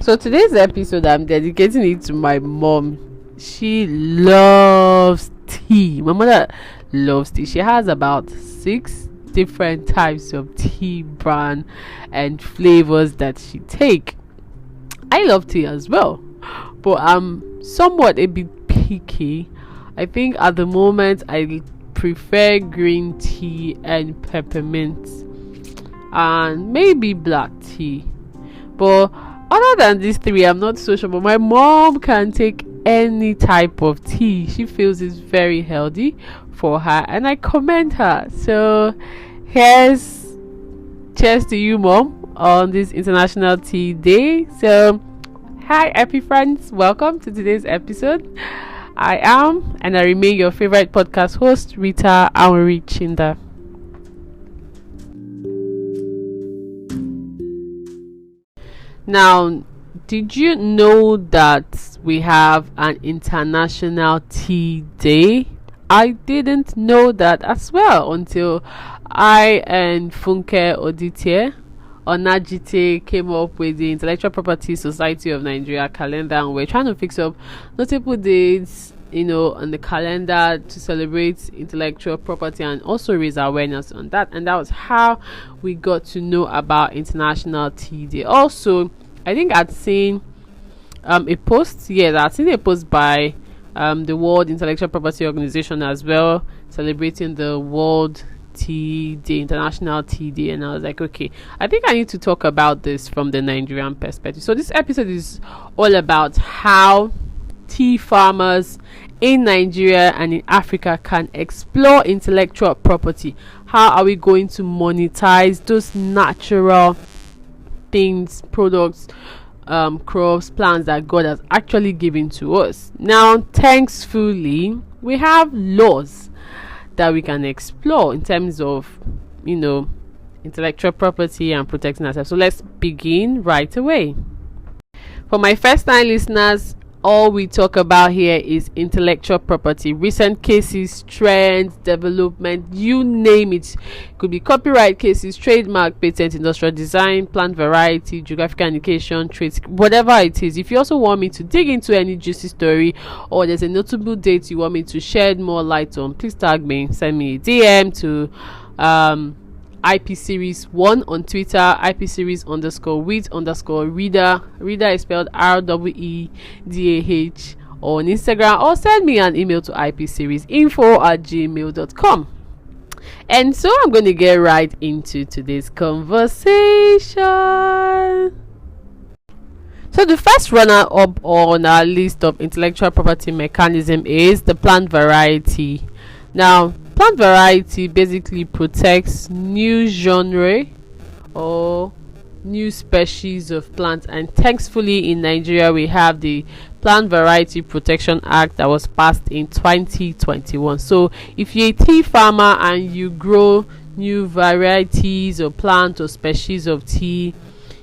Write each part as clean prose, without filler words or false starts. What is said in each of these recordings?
So today's episode, I'm dedicating it to my mom. She loves tea. My mother loves tea. She has about 6 different types of tea brand and flavors that she take. I love tea as well, but I'm somewhat a bit picky. I think at the moment I prefer green tea and peppermint and maybe black tea. But other than these three, I'm not so sure. But my mom can take any type of tea. She feels it's very healthy for her, and I commend her. So here's cheers to you, mom, on this International Tea Day. So hi, happy friends, welcome to today's episode. I am and I remain your favorite podcast host, Rita Auri Chinda. Now, did you know that we have an International Tea Day? I didn't know that as well until I and Funke Odite Onajite came up with the Intellectual Property Society of Nigeria calendar, and we're trying to fix up notable dates, on the calendar to celebrate intellectual property and also raise awareness on that. And that was how we got to know about International Tea Day. Also, I think I'd seen a post by the World Intellectual Property Organization as well, celebrating the World Tea Day, International Tea Day, and I was like, okay, I think I need to talk about this from the Nigerian perspective. So this episode is all about how tea farmers in Nigeria and in Africa can explore intellectual property. How are we going to monetize those natural things, products, crops, plants that God has actually given to us? Now, thankfully, we have laws that we can explore in terms of, intellectual property and protecting ourselves. So let's begin right away. For my first time listeners, all we talk about here is intellectual property, recent cases, trends, development, you name it. Could be copyright cases, trademark, patent, industrial design, plant variety, geographical indication, traits, whatever it is. If you also want me to dig into any juicy story, or there's a notable date you want me to shed more light on, please tag me, send me a DM to IP Series 1 on Twitter, IP Series _with_reader. Reader is spelled REEDAH, or on Instagram, or send me an email to ipseriesInfo@gmail.com. And so I'm going to get right into today's conversation. So the first runner up on our list of intellectual property mechanism is the plant variety. Now, plant variety basically protects new genre or new species of plants, and thankfully in Nigeria we have the Plant Variety Protection Act that was passed in 2021. So if you're a tea farmer and you grow new varieties or plant or species of tea,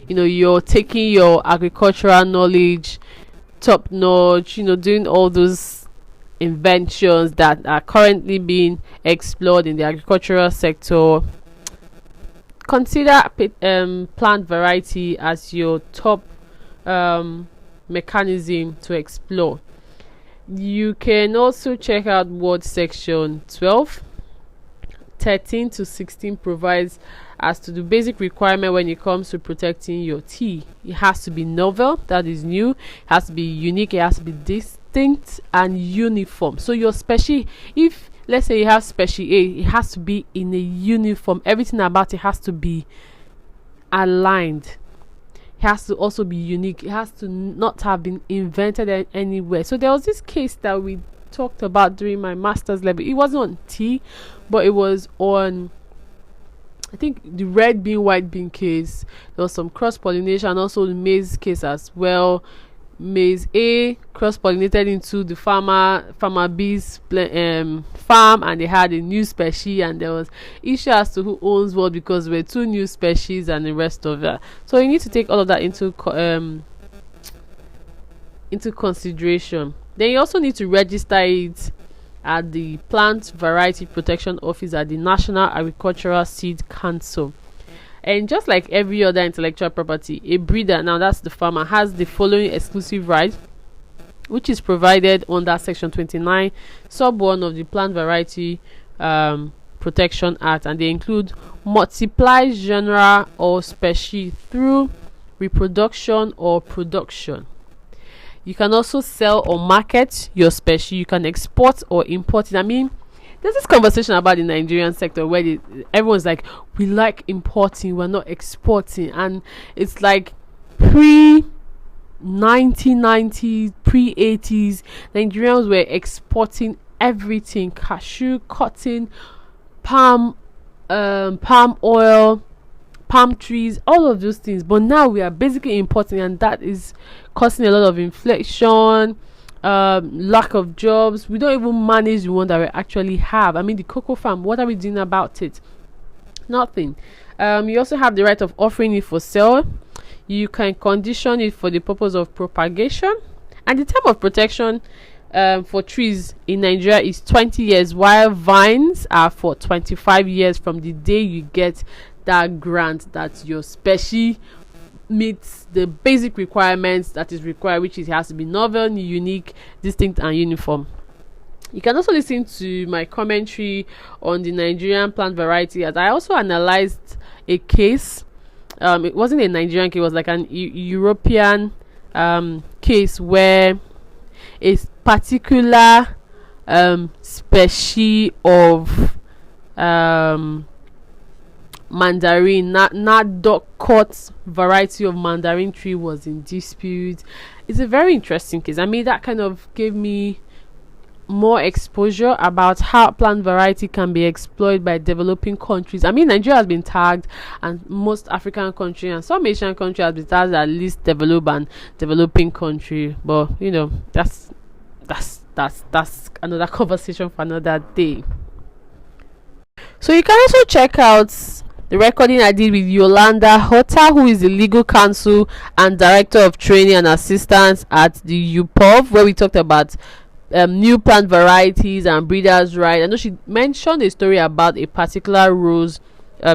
you're taking your agricultural knowledge top notch, doing all those inventions that are currently being explored in the agricultural sector. Consider plant variety as your top mechanism to explore. You can also check out what section 12, 13 to 16 provides as to the basic requirement when it comes to protecting your tea. It has to be novel, that is new. It has to be unique. It has to be distinct and uniform. So your special, if let's say you have special A, it has to be in a uniform. Everything about it has to be aligned. It has to also be unique. It has to not have been invented anywhere. So there was this case that we talked about during my master's level. It wasn't on tea, but it was on, I think, the red bean, white bean case. There was some cross-pollination, and also the maize case as well. Maize A cross-pollinated into the farmer B's farm, and they had a new species, and there was issue as to who owns what because there were two new species and the rest of that. So you need to take all of that into consideration. Then you also need to register it at the Plant Variety Protection Office at the National Agricultural Seed Council. And just like every other intellectual property, a breeder, now that's the farmer, has the following exclusive rights, which is provided under Section 29, Sub 1 of the Plant Variety Protection Act, and they include multiply genre or species through reproduction or production. You can also sell or market your species. You can export or import it. I mean, there's this conversation about the Nigerian sector where everyone's like, we like importing, we're not exporting, and it's like pre 1990s, pre 80s, Nigerians were exporting everything: cashew, cotton, palm oil, palm trees, all of those things. But now we are basically importing, and that is causing a lot of inflation, lack of jobs. We don't even manage the one that we actually have. I mean, the cocoa farm, what are we doing about it? Nothing. You also have the right of offering it for sale. You can condition it for the purpose of propagation, and the term of protection for trees in Nigeria is 20 years, while vines are for 25 years from the day you get that grant that your species meets the basic requirements that is required, which is it has to be novel, unique, distinct, and uniform. You can also listen to my commentary on the Nigerian plant variety, as I also analyzed a case. It wasn't a Nigerian case, it was like an European case where a particular species of mandarin, not duck-cut variety of mandarin tree was in dispute. It's a very interesting case. I mean, that kind of gave me more exposure about how plant variety can be exploited by developing countries. I mean, Nigeria has been tagged, and most African countries and some Asian countries have been tagged at least developed and developing country. But you know, that's another conversation for another day. So you can also check out the recording I did with Yolanda Hota, who is the legal counsel and director of training and assistance at the UPOV, where we talked about new plant varieties and breeders' right. I know she mentioned a story about a particular rose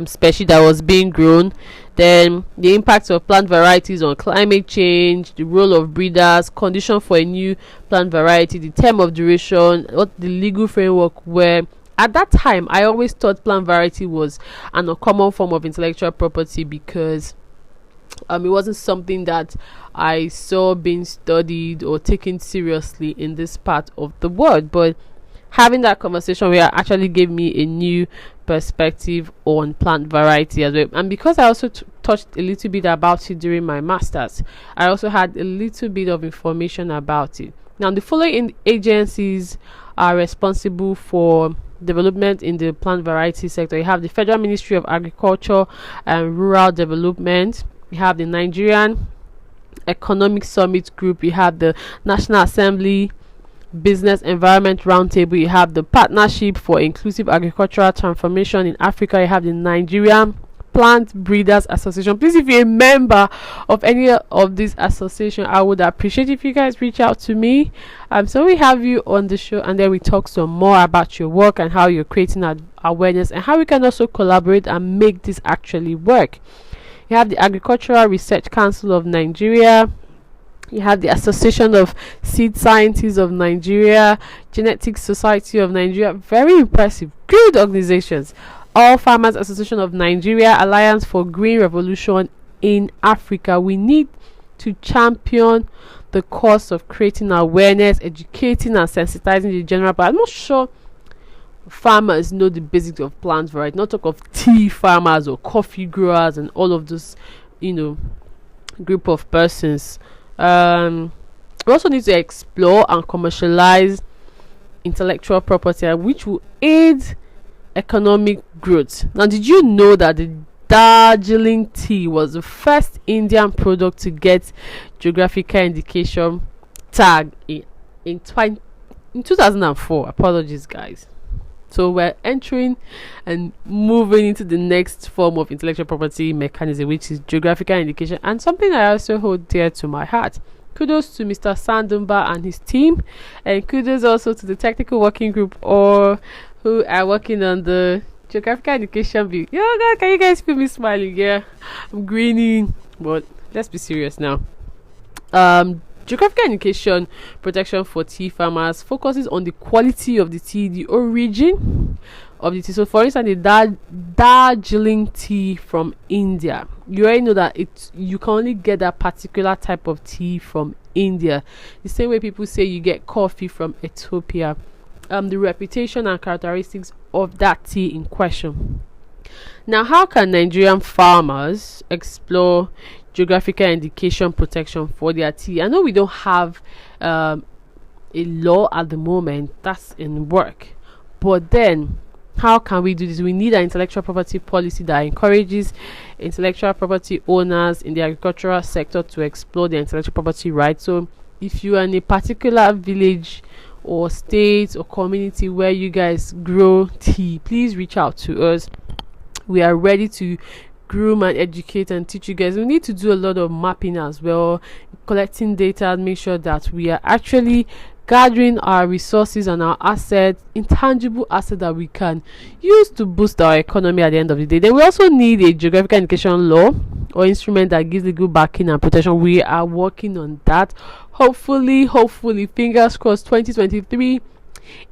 species that was being grown, then the impact of plant varieties on climate change, the role of breeders, condition for a new plant variety, the term of duration, what the legal framework were. At that time, I always thought plant variety was an uncommon form of intellectual property because it wasn't something that I saw being studied or taken seriously in this part of the world. But having that conversation where actually gave me a new perspective on plant variety as well. And because I also touched a little bit about it during my masters, I also had a little bit of information about it. Now, the following agencies are responsible for development in the plant variety sector. You have the Federal Ministry of Agriculture and Rural Development. You have the Nigerian Economic Summit Group. You have the National Assembly Business Environment Roundtable. You have the Partnership for Inclusive Agricultural Transformation in Africa. You have the Nigerian Plant Breeders Association. Please, if you're a member of any of these associations, I would appreciate if you guys reach out to me. So we have you on the show, and then we talk some more about your work and how you're creating awareness and how we can also collaborate and make this actually work. You have the Agricultural Research Council of Nigeria. You have the Association of Seed Scientists of Nigeria, Genetics Society of Nigeria. Very impressive, good organizations. All Farmers Association of Nigeria, Alliance for Green Revolution in Africa. We need to champion the cause of creating awareness, educating and sensitizing the general public. I'm not sure farmers know the basics of plant variety, not talk of tea farmers or coffee growers and all of those, group of persons. We also need to explore and commercialize intellectual property, which will aid economic growth. Now, did you know that the Darjeeling tea was the first Indian product to get geographical indication tag in 2004? Apologies, guys. So we're entering and moving into the next form of intellectual property mechanism, which is geographical indication, and something I also hold dear to my heart. Kudos to Mr. Sandumba and his team, and kudos also to the technical working group who are working on the Geographical indication view. Yo, God, can you guys feel me smiling? Yeah, I'm grinning. But let's be serious now. Geographical indication protection for tea farmers focuses on the quality of the tea, the origin of the tea. So, for instance, the Darjeeling tea from India, you already know that you can only get that particular type of tea from India. The same way people say you get coffee from Ethiopia. The reputation and characteristics of that tea in question. Now, how can Nigerian farmers explore geographical indication protection for their tea? I know we don't have a law at the moment that's in work, but then how can we do this? We need an intellectual property policy that encourages intellectual property owners in the agricultural sector to explore their intellectual property rights. So if you are in a particular village or state or community where you guys grow tea, please reach out to us. We are ready to groom and educate and teach you guys. We need to do a lot of mapping as well, collecting data and make sure that we are actually gathering our resources and our assets, intangible assets that we can use to boost our economy at the end of the day. Then we also need a geographical indication law or instrument that gives legal backing and protection. We are working on that. Hopefully, fingers crossed, 2023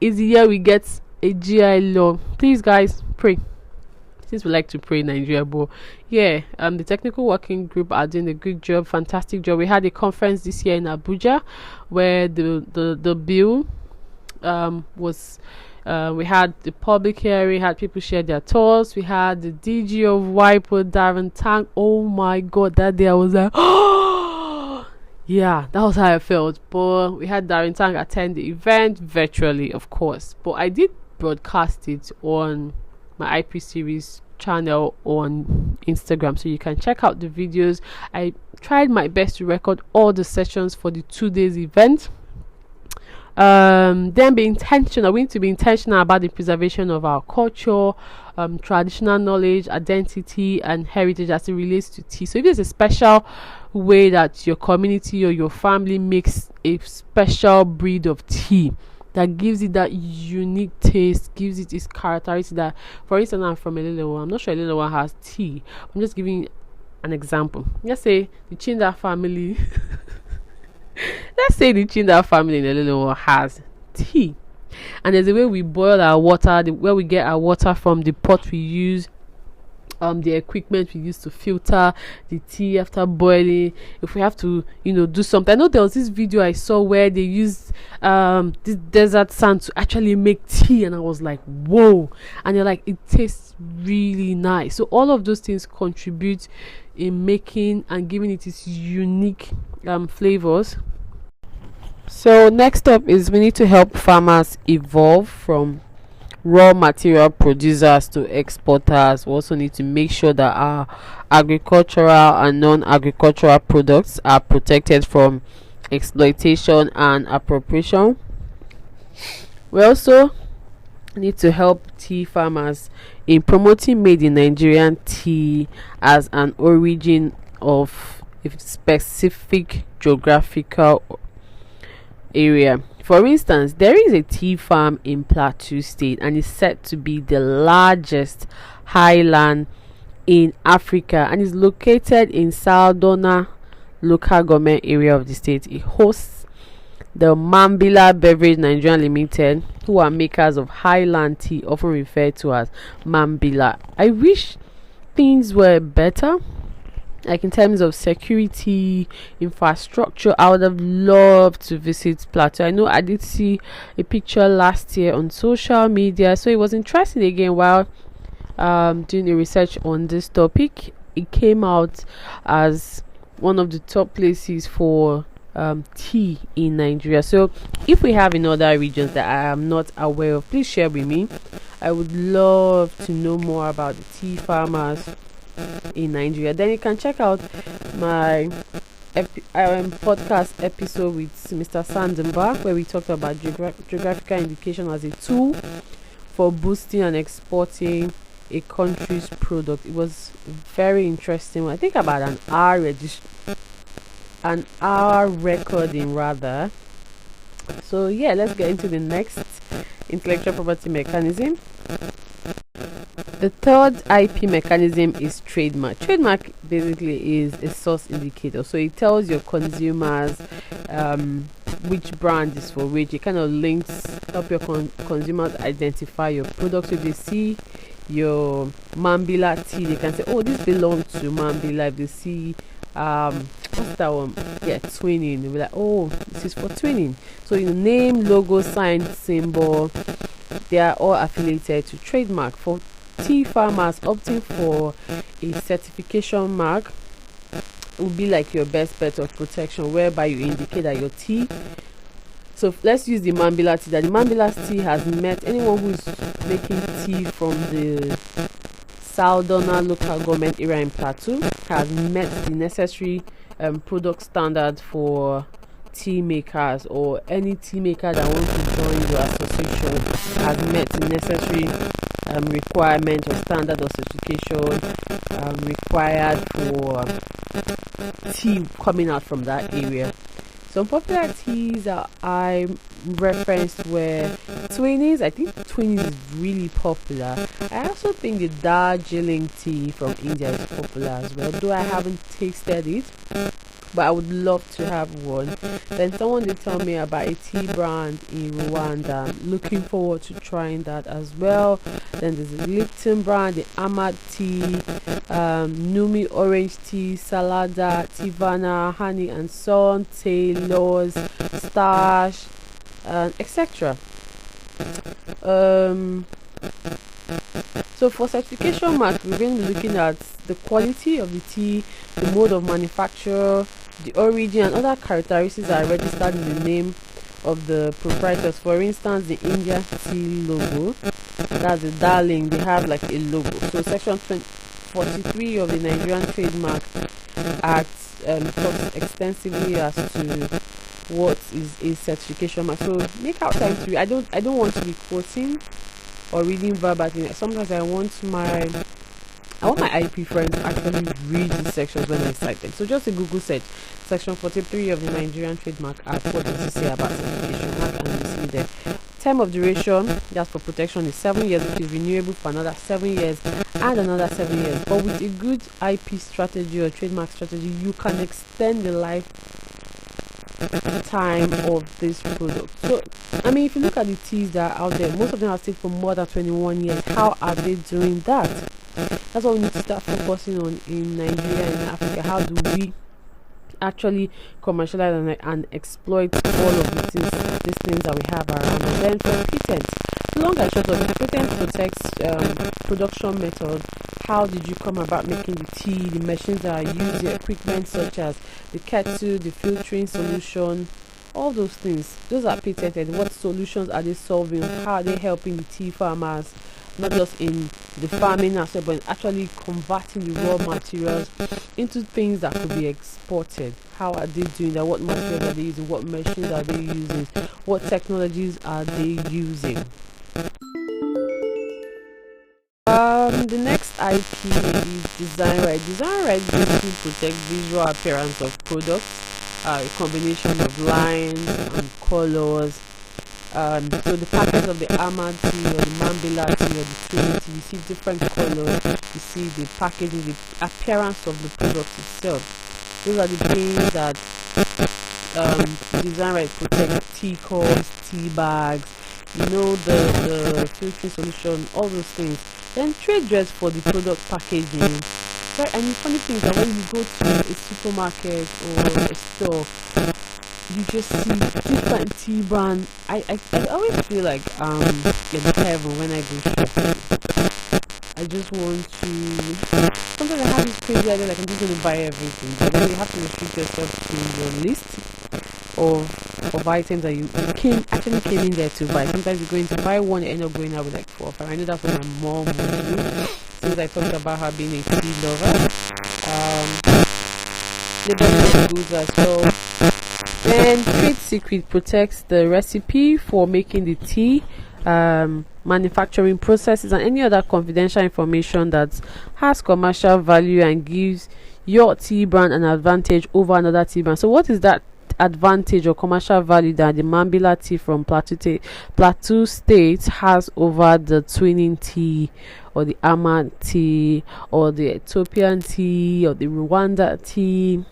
is the year we get a GI law. Please, guys, pray. Since we like to pray in Nigeria, but yeah, the technical working group are doing a good job, fantastic job. We had a conference this year in Abuja where the bill was we had the public hearing, had people share their thoughts. We had the DG of WIPO, Darren Tang. Oh my god, that day I was like, oh yeah, that was how I felt. But we had Darren Tang attend the event virtually, of course, but I did broadcast it on my IP series channel on Instagram, so you can check out the videos. I tried my best to record all the sessions for the 2 days event. Then be intentional. We need to be intentional about the preservation of our culture, traditional knowledge, identity, and heritage as it relates to tea. So if there's a special way that your community or your family makes a special breed of tea that gives it that unique taste, gives it its characteristic, that, for instance, I'm from a little one. I'm not sure a little one has tea. I'm just giving an example. Let's say the Chinda family let's say the Chinda family in a little one has tea, and there's a way we boil our water, where we get our water from, the pot we use, the equipment we use to filter the tea after boiling. If we have to do something, I know there was this video I saw where they used this desert sand to actually make tea, and I was like, whoa. And you're like, it tastes really nice. So all of those things contribute in making and giving it its unique flavors. So next up is we need to help farmers evolve from raw material producers to exporters. We also need to make sure that our agricultural and non-agricultural products are protected from exploitation and appropriation. We also need to help tea farmers in promoting made in Nigerian tea as an origin of a specific geographical area. For instance, there is a tea farm in Plateau State, and it's said to be the largest highland in Africa, and is located in Saldona local government area of the state. It hosts the Mambila Beverage Nigeria Limited, who are makers of highland tea, often referred to as Mambila. I wish things were better, like in terms of security, infrastructure. I would have loved to visit Plateau. I know I did see a picture last year on social media, so it was interesting. Again, while doing a research on this topic, it came out as one of the top places for tea in Nigeria. So if we have in other regions that I am not aware of, please share with me. I would love to know more about the tea farmers in Nigeria. Then you can check out my podcast episode with Mr. Sandemba, where we talked about geographical indication as a tool for boosting and exporting a country's product. It was very interesting. I think about an hour recording rather. So yeah, let's get into the next intellectual property mechanism. The third IP mechanism is trademark. Trademark basically is a source indicator, so it tells your consumers which brand is for which. It kind of links, help your consumers identify your product. So if they see your Mambila tea, they can say, oh, this belongs to Mambila. If they see what's that one, twinning, they'll be like, oh, this is for twinning. So name, logo, sign, symbol, they are all affiliated to trademark. For tea farmers, opting for a certification mark will be like your best bet of protection, whereby you indicate that your tea, so let's use the Mambila tea, that the Mambila tea has met, anyone who is making tea from the Saldona local government area in Plateau has met the necessary product standard for tea makers, or any tea maker that wants to join your association has met the necessary requirement or standard or certification required for tea coming out from that area. Some popular teas that I referenced were Twinings. I think Twinings is really popular. I also think the Darjeeling tea from India is popular as well, though I haven't tasted it, but I would love to have one. Then someone did tell me about a tea brand in Rwanda. I'm looking forward to trying that as well. Then there's the Lipton brand, the Ahmad tea, Numi orange tea, Salada, Tivana, Honey and Son, Taylor's, Stash, etc. So for certification mark, we're going to be looking at the quality of the tea, the mode of manufacture, the origin, and other characteristics that are registered in the name of the proprietors. For instance, the India tea logo, that's the Darling, they have like a logo. So section 43 of the Nigerian Trademark Act talks extensively as to what is a certification mark. So make out time to read. I don't want to be quoting or reading verbatim. Sometimes I want my IP friends to actually read these sections when I cite them. So just a Google search, section 43 of the Nigerian Trademark Act, what does it say about certification mark, and you see there. Time of duration, that's for protection, is 7 years, which is renewable for another 7 years and another 7 years. But with a good IP strategy or trademark strategy, you can extend the lifetime of this product. So I mean, if you look at the teas that are out there, most of them are stayed for more than 21 years. How are they doing that? That's what we need to start focusing on in Nigeria and Africa. How do we actually commercialize and exploit all of these things that we have around? And then for patent, the long and short of it, patent protects production method. How did you come about making the tea, the machines that are used, the equipment such as the kettle, the filtering solution, all those things, those are patented. What solutions are they solving? How are they helping the tea farmers, not just in the farming aspect, but actually converting the raw materials into things that could be exported? How are they doing that? What materials are they using? What machines are they using? What technologies are they using? The next IP is design right. Design right basically protects visual appearance of products, a combination of lines and colors. So the packets of the Ahmad tea or the Mambila tea or the Twinning tea, you see different colors, you see the packaging, the appearance of the product itself. Those are the things that design right protect: tea cups, tea bags, the filtering solution, all those things. Then trade dress for the product packaging. Right, and the funny thing is that when you go to a supermarket or a store, you just see different tea brand. I always feel like in heaven when I go shopping. I just want to. Sometimes I have this crazy idea like I'm just going to buy everything, but then you have to restrict yourself to your list of items that you actually came in there to buy. Sometimes you're going to buy one and end up going out with like 4 or 5. I know that's what my mom would do, since I talked about her being a tea lover. Label goods as well. Then trade secret protects the recipe for making the tea, manufacturing processes, and any other confidential information that has commercial value and gives your tea brand an advantage over another tea brand. So what is that advantage or commercial value that the Mambila tea from Plateau State has over the Twinning tea or the Ama tea, or the Ethiopian tea, or the Rwanda tea.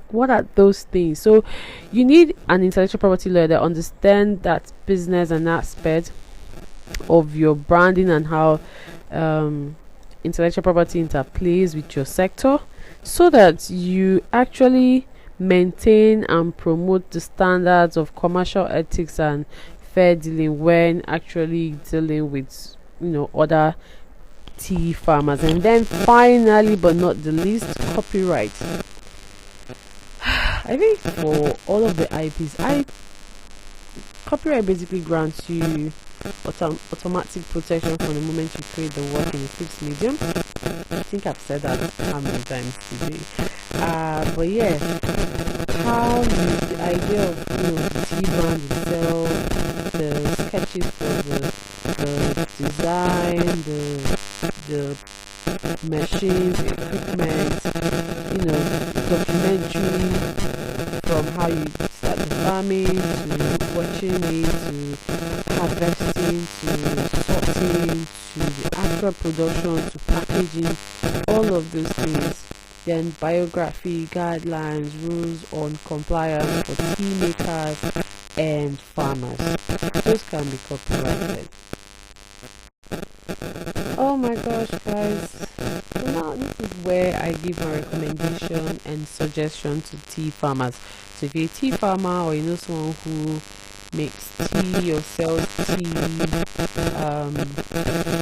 What are those things? So you need an intellectual property lawyer that understand that business and aspect of your branding and how intellectual property interplays with your sector, so that you actually maintain and promote the standards of commercial ethics and fair dealing when actually dealing with other tea farmers. And then finally but not the least, copyright. I think for all of the IPs, copyright basically grants you automatic protection from the moment you create the work in a fixed medium. I think I've said that how many times today. But yeah, how the idea of the tea brand itself, the sketches for the design, the machines, equipment, documentary, from how you start the farming to watching it, to harvesting, to sorting, to the actual production, to packaging, all of those things. Then biography, guidelines, rules on compliance for tea makers and farmers. Those can be copyrighted. Oh my gosh, guys. So now this is where I give my recommendation and suggestion to tea farmers. So if you're a tea farmer, or someone who makes tea or sells tea,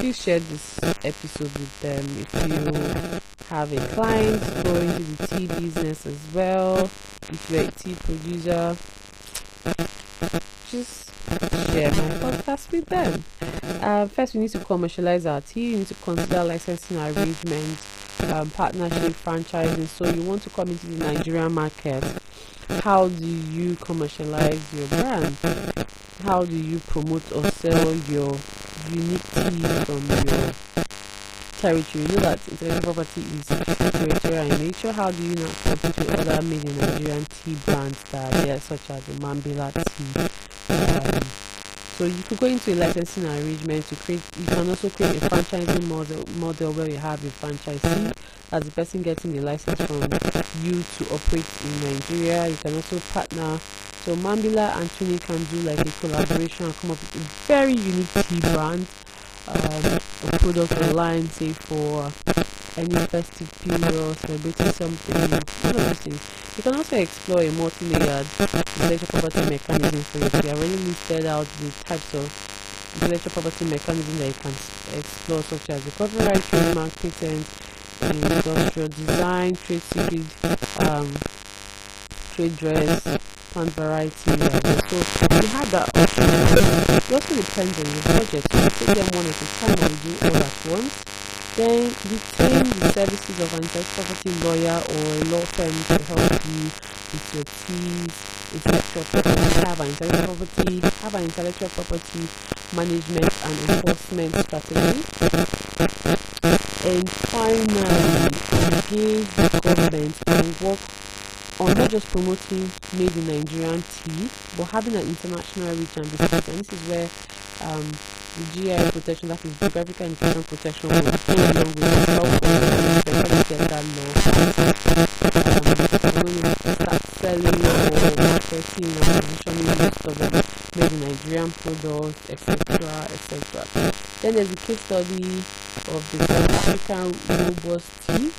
please share this episode with them. If you have a client going into the tea business as well, if you're a tea producer, just share my podcast with them. First, we need to commercialize our tea. You need to consider licensing arrangements, partnership, franchising. So you want to come into the Nigerian market. How do you commercialize your brand? How do you promote or sell your unique tea from your territory? You know that intellectual property is territorial in nature. How do you not compete with other made in Nigerian tea brands that are there, such as the Mambila tea? So you could go into a licensing arrangement to create. You can also create a franchising model where you have a franchisee as the person getting the license from you to operate in Nigeria. You can also partner. So Mambila and Tuni can do like a collaboration and come up with a very unique tea brand, a product online, say for any festive period, celebrating something, one of those things. You can also explore a multi-layered intellectual property mechanism for your tea. I already listed out the types of intellectual property mechanism that you can explore, such as the copyright, trademark, patent, industrial design, trade secret, trade dress, plant variety. So you have that option. It also depends on your budget. So you take them one at a time, or you do all at once. Then retain the services of an intellectual property lawyer or a law firm to help you with your teas, intellectual property, have an intellectual property management and enforcement strategy. And finally, engage the government and work on not just promoting made in Nigerian tea, but having an international reach and visibility. And this is where the GI protection, that is geographical indication protection, will go along with the help get that law. When you start selling or marketing or positioning most of them made in Nigerian products, etc. Then there's the case study of the South African robust tea.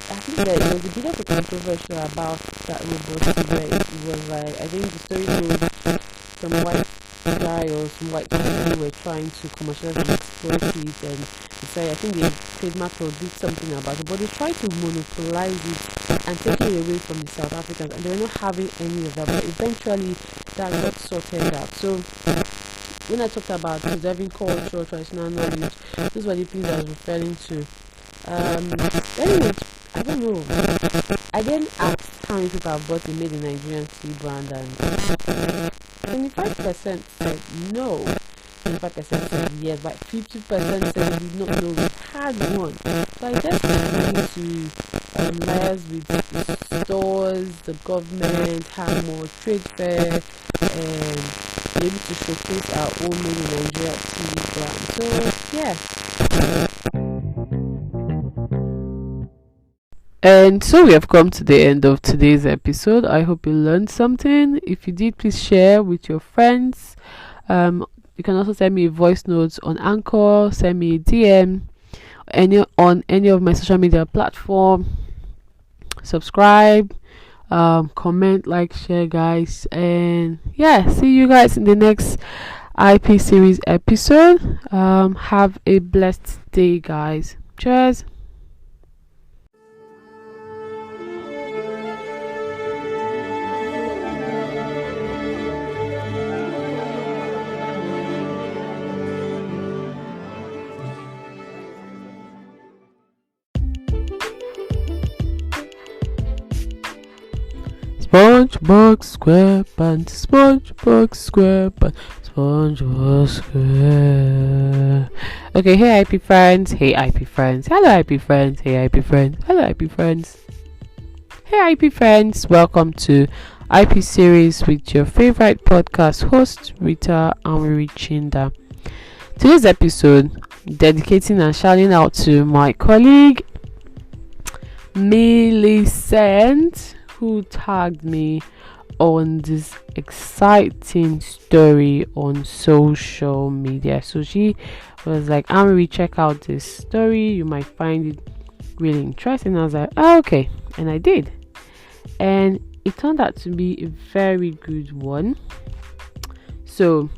I think there was a bit of a controversy about that robust tea, where it was like, I think the story told some white guy or some white people who were trying to commercialize and exploit it, and I think they trademarked or did something about it, but they tried to monopolize it and take it away from the South Africans, and they were not having any of that, but eventually that got sorted out. So when I talked about preserving cultural traditional knowledge, these were the things I was referring to. Anyway, I don't know. I then asked how many people have bought the made in Nigerian tea brand, and 25% said no, 25% said yes, but 50% said they did not know we had one. So I just need to liaise with the stores, the government, have more trade fair, and be able to showcase our own made in Nigeria tea brand. So Yeah. And so we have come to the end of today's episode. I hope you learned something. If you did, please share with your friends. You can also send me a voice note on Anchor, send me a DM on any of my social media platform. Subscribe, comment, like, share, guys, and yeah, see you guys in the next IP series episode. Have a blessed day, guys. Cheers. SpongeBob SquarePants, SpongeBob SquarePants, SpongeBob Square. Okay, hey IP friends, hey IP friends, hello IP friends, hey IP friends, hello IP friends, hey IP friends. Welcome to IP series with your favorite podcast host Rita Amirichinda. Today's episode, dedicating and shouting out to my colleague Millicent, who tagged me on this exciting story on social media. So she was like, Amiri, check out this story, you might find it really interesting. I was like, oh, okay, and I did, and it turned out to be a very good one. So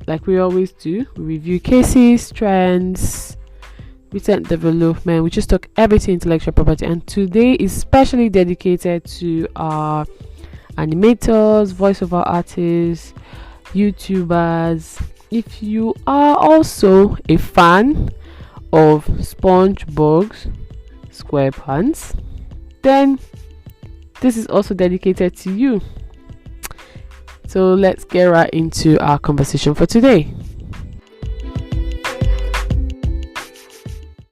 like we always do, we review cases, trends, recent development. We just talk everything intellectual property, and today is specially dedicated to our animators, voiceover artists, YouTubers. If you are also a fan of SpongeBob SquarePants, then this is also dedicated to you. So let's get right into our conversation for today.